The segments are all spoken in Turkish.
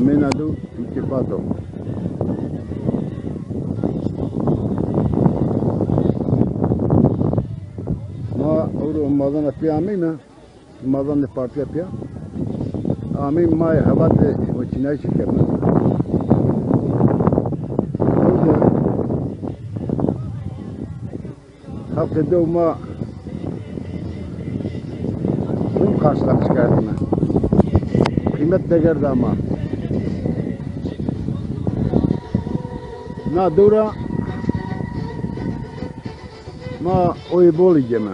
Amenadu iltifato. Ma euro madan apya amina, madan parti apya. Amin ma havat ve çinay şirketler. Halk ma bunu karşılamış geldiğime. Kıymet de geldi ama. Na dura ma oy boli jeme.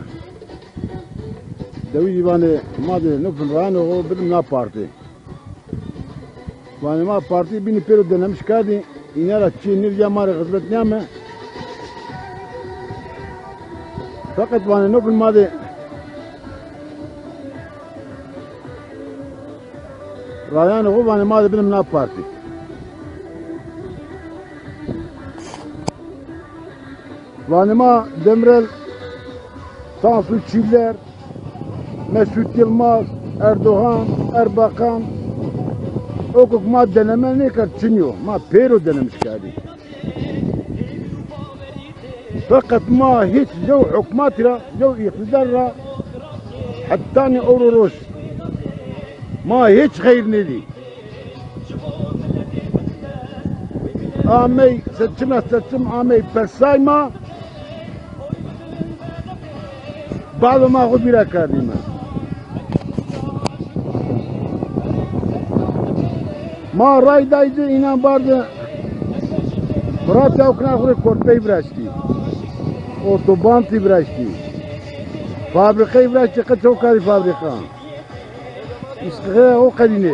Davi divane ma de nufun rano o bilim na parti. Vane ma parti bini pero denemiş geldi. İnara Çinli jamare hizmet neyme. Fakat vane nufun ma de Rayane o vane ma de bilim na parti. Vanıma Demirel, Tansu Çiller, Mesut Yılmaz, Erdoğan, Erbakan, okuk ma deneme ne kadar çiniyor, ma pero denemiş geldi. Fakat ma hiç yo hükümetira, yo iktidarra, hatta ne oluruz, ma hiç hayır ne değil. Amey seçim amey persayma. Bazı mağdur bir akademi. Ma raydaydı inan vardı. Murat Yavkına kuru kortayı bıraktı. Otobantı bıraktı. Fabrikayı bıraktı. Kaç o kadar fabrika. İşte o kadine.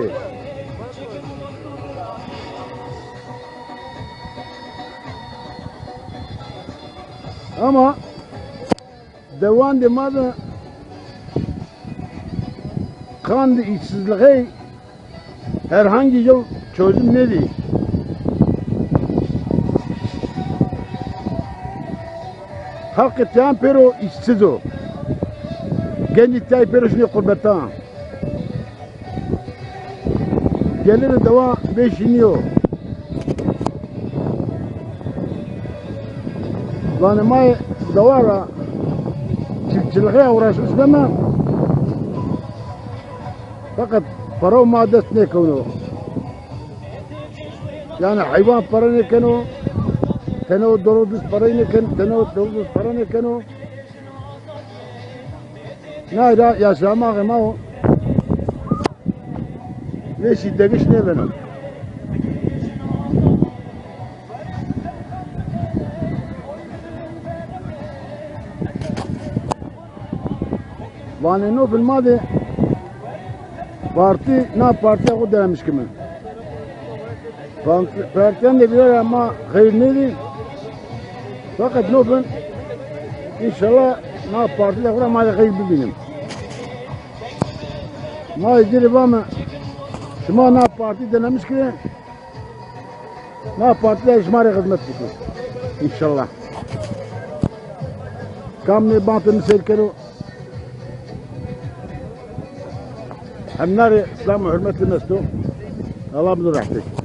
Ama devam demedi kandı işsizliği herhangi yıl çözüm ne değil. Halk etiyan pero işsiz o. Genç etiyan pero şimdi kurbetan. Gelir devam beşiniyor. Vanımay davara çiftçiliğe uğraşmış deme. Fakat para maddesi ne konu? Yani hayvan para ne konu? Teno doğru düz para ne konu? Teno doğru düz para ne konu? Ne da yaşamak ama o. Ne şiddetiş ne benim? Vane no filmade parti na partiye ko denemiş kimi. Partiyen de bilir ama hayır neydi? Fakat no film inşallah na partiye ko ama hayır bilim. Ma izleri var mı? Şuma na parti denemiş ki na partiye işmare hizmet tutuyor. İnşallah. Kam ne bantını selkero Hemler İslam'a hürmetli mestu. Allah bilir rahmet.